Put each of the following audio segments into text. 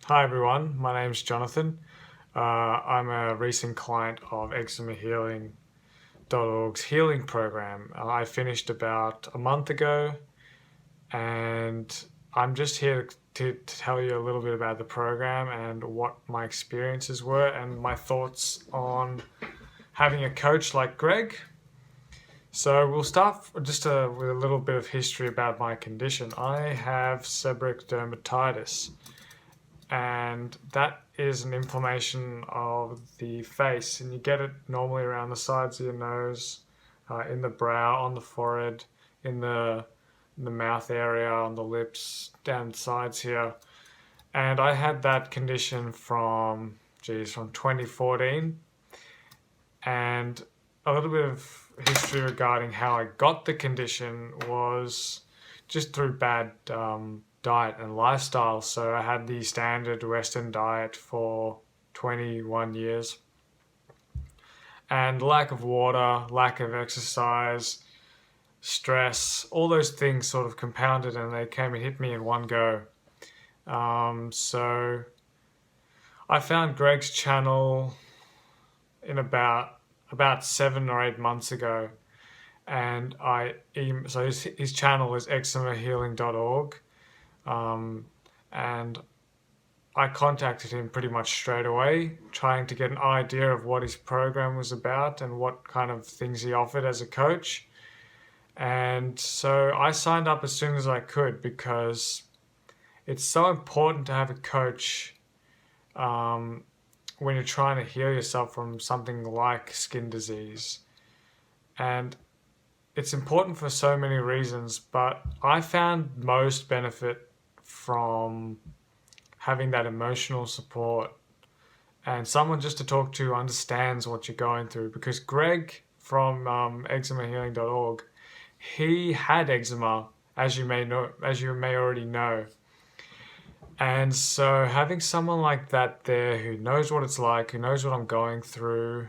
Hi everyone, my name's Jonathan. I'm a recent client of eczemahealing.org's healing program. I finished about a month ago, and I'm just here to tell you a little bit about the program and what my experiences were and my thoughts on having a coach like Greg. So we'll start with a little bit of history about my condition. I have seborrheic dermatitis, and that is an inflammation of the face, and you get it normally around the sides of your nose, in the brow, on the forehead, in the mouth area, on the lips, down the sides here. And I had that condition from 2014, and a little bit of history regarding how I got the condition was just through bad diet and lifestyle. So I had the standard Western diet for 21 years, and lack of water, lack of exercise, stress, all those things sort of compounded, and they came and hit me in one go. So I found Greg's channel in about 7 or 8 months ago, and his channel is eczemahealing.org, and I contacted him pretty much straight away, trying to get an idea of what his program was about and what kind of things he offered as a coach. And so I signed up as soon as I could, because it's so important to have a coach when you're trying to heal yourself from something like skin disease. And it's important for so many reasons, but I found most benefit from having that emotional support and someone just to talk to who understands what you're going through. Because Greg from eczemahealing.org, he had eczema, as you may already know. And so having someone like that there who knows what it's like, who knows what I'm going through,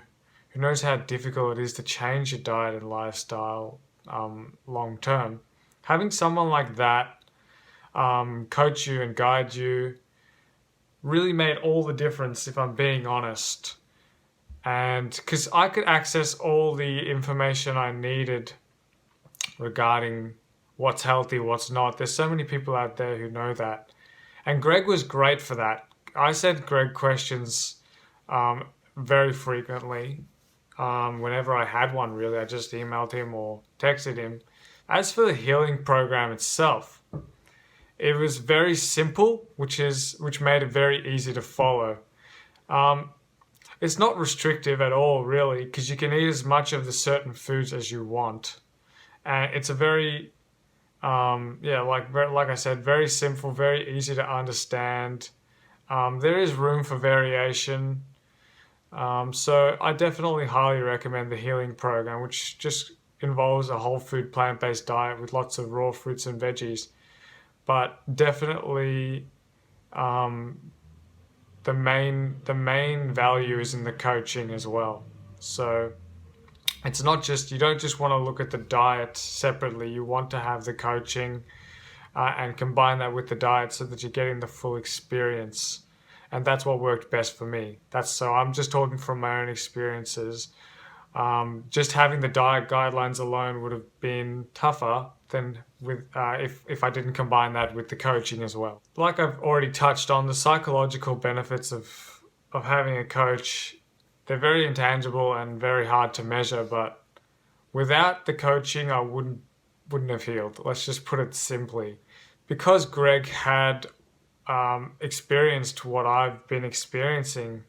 who knows how difficult it is to change your diet and lifestyle long term, having someone like that coach you and guide you really made all the difference, if I'm being honest. And because I could access all the information I needed regarding what's healthy, what's not. There's so many people out there who know that. And Greg was great for that. I sent Greg questions very frequently. Whenever I had one, really, I just emailed him or texted him. As for the healing program itself, it was very simple, which made it very easy to follow. It's not restrictive at all, really, because you can eat as much of the certain foods as you want. And it's a very like I said, very simple, very easy to understand. There is room for variation. So I definitely highly recommend the healing program, which just involves a whole food plant-based diet with lots of raw fruits and veggies. But definitely, the main value is in the coaching as well. So it's not just, you don't just want to look at the diet separately. You want to have the coaching and combine that with the diet so that you're getting the full experience. And that's what worked best for me. So I'm just talking from my own experiences. Just having the diet guidelines alone would have been tougher than if I didn't combine that with the coaching as well. Like I've already touched on, the psychological benefits of having a coach, they're very intangible and very hard to measure, but without the coaching, I wouldn't have healed. Let's just put it simply. Because Greg had experienced what I've been experiencing,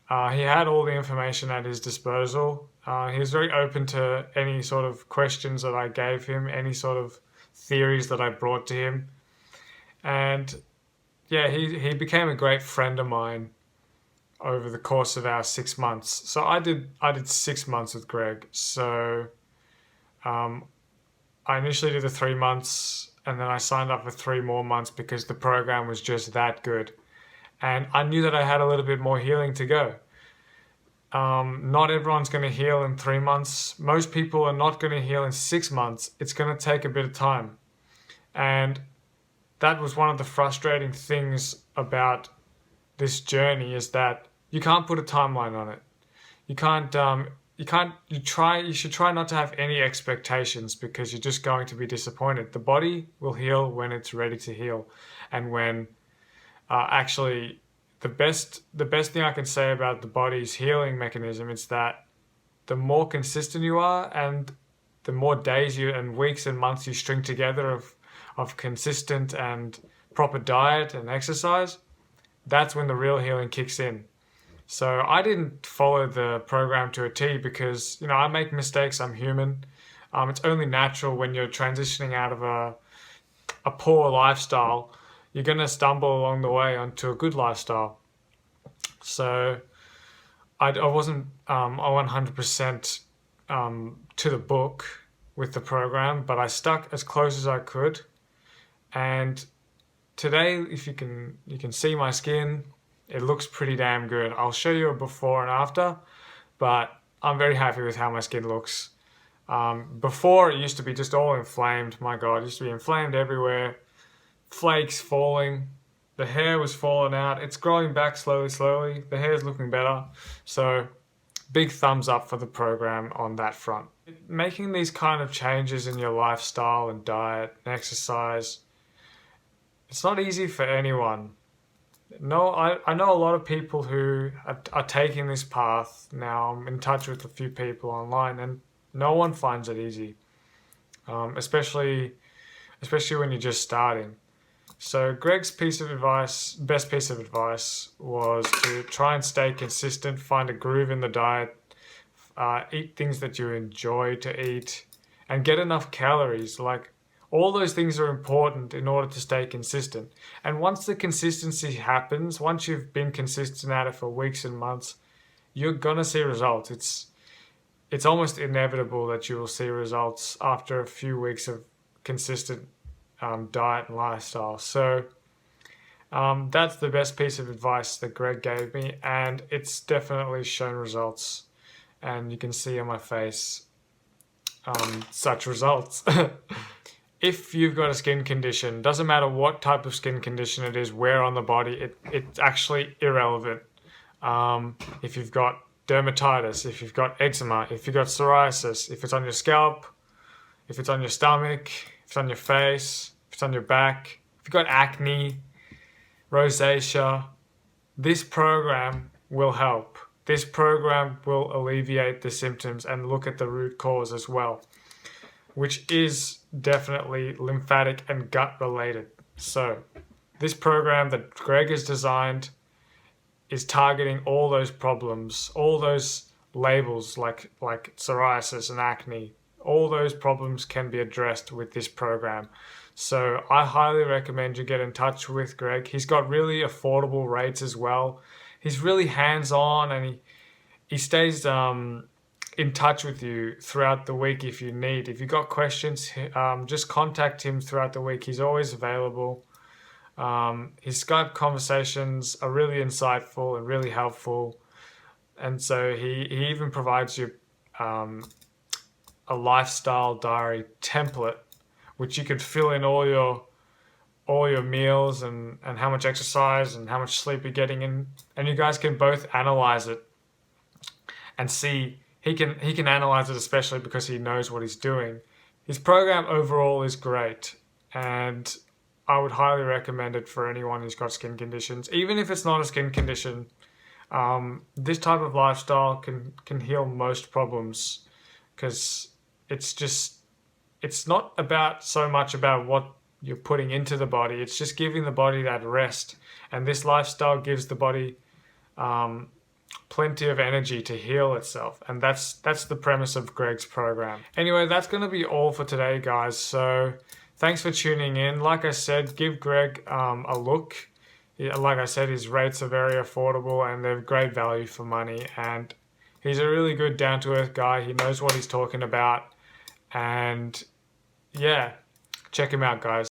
he had all the information at his disposal. He was very open to any sort of questions that I gave him, any sort of theories that I brought to him. And yeah, he became a great friend of mine over the course of our 6 months. So I did 6 months with Greg. So I initially did the 3 months, and then I signed up for 3 more months because the program was just that good. And I knew that I had a little bit more healing to go. Not everyone's going to heal in 3 months. Most people are not going to heal in 6 months. It's going to take a bit of time. And that was one of the frustrating things about this journey is that you can't put a timeline on it. You should try not to have any expectations, because you're just going to be disappointed. The body will heal when it's ready to heal. And when actually the best thing I can say about the body's healing mechanism is that the more consistent you are, and the more days and weeks and months you string together of consistent and proper diet and exercise, that's when the real healing kicks in. So I didn't follow the program to a T because, I make mistakes. I'm human. It's only natural when you're transitioning out of a poor lifestyle. You're going to stumble along the way onto a good lifestyle. So I wasn't 100% to the book with the program, but I stuck as close as I could. And today, if you can see my skin, it looks pretty damn good. I'll show you a before and after, but I'm very happy with how my skin looks. Before, it used to be just all inflamed. My God, it used to be inflamed everywhere. Flakes falling. The hair was falling out. It's growing back slowly. The hair's looking better. So, big thumbs up for the program on that front. Making these kind of changes in your lifestyle and diet and exercise, it's not easy for anyone. No, I know a lot of people who are taking this path now. I'm in touch with a few people online, and no one finds it easy, especially when you're just starting. So Greg's best piece of advice was to try and stay consistent, find a groove in the diet, eat things that you enjoy to eat, and get enough calories. Like, all those things are important in order to stay consistent. And once the consistency happens, once you've been consistent at it for weeks and months, you're gonna see results. It's almost inevitable that you will see results after a few weeks of consistent diet and lifestyle. So that's the best piece of advice that Greg gave me, and it's definitely shown results. And you can see on my face such results. If you've got a skin condition, doesn't matter what type of skin condition it is, where on the body, it's actually irrelevant. If you've got dermatitis, if you've got eczema, if you've got psoriasis, if it's on your scalp, if it's on your stomach, if it's on your face, if it's on your back, if you've got acne, rosacea, this program will help. This program will alleviate the symptoms and look at the root cause as well, which is definitely lymphatic and gut related. So this program that Greg has designed is targeting all those problems, all those labels like psoriasis and acne. All those problems can be addressed with this program. So I highly recommend you get in touch with Greg. He's got really affordable rates as well. He's really hands-on, and he stays in touch with you throughout the week if you need. If you've got questions, just contact him throughout the week. He's always available. His Skype conversations are really insightful and really helpful. And so he even provides you a lifestyle diary template, which you could fill in all your meals and how much exercise and how much sleep you're getting in. And you guys can both analyze it and see. He can analyze it, especially because he knows what he's doing. His program overall is great, and I would highly recommend it for anyone who's got skin conditions. Even if it's not a skin condition, this type of lifestyle can heal most problems, because it's not about so much about what you're putting into the body. It's just giving the body that rest, and this lifestyle gives the body plenty of energy to heal itself, and that's the premise of Greg's program. Anyway, that's going to be all for today, guys. So thanks for tuning in. Like I said, give Greg a look. Like I said, his rates are very affordable and they're great value for money, and he's a really good down-to-earth guy. He knows what he's talking about, and yeah, check him out, guys.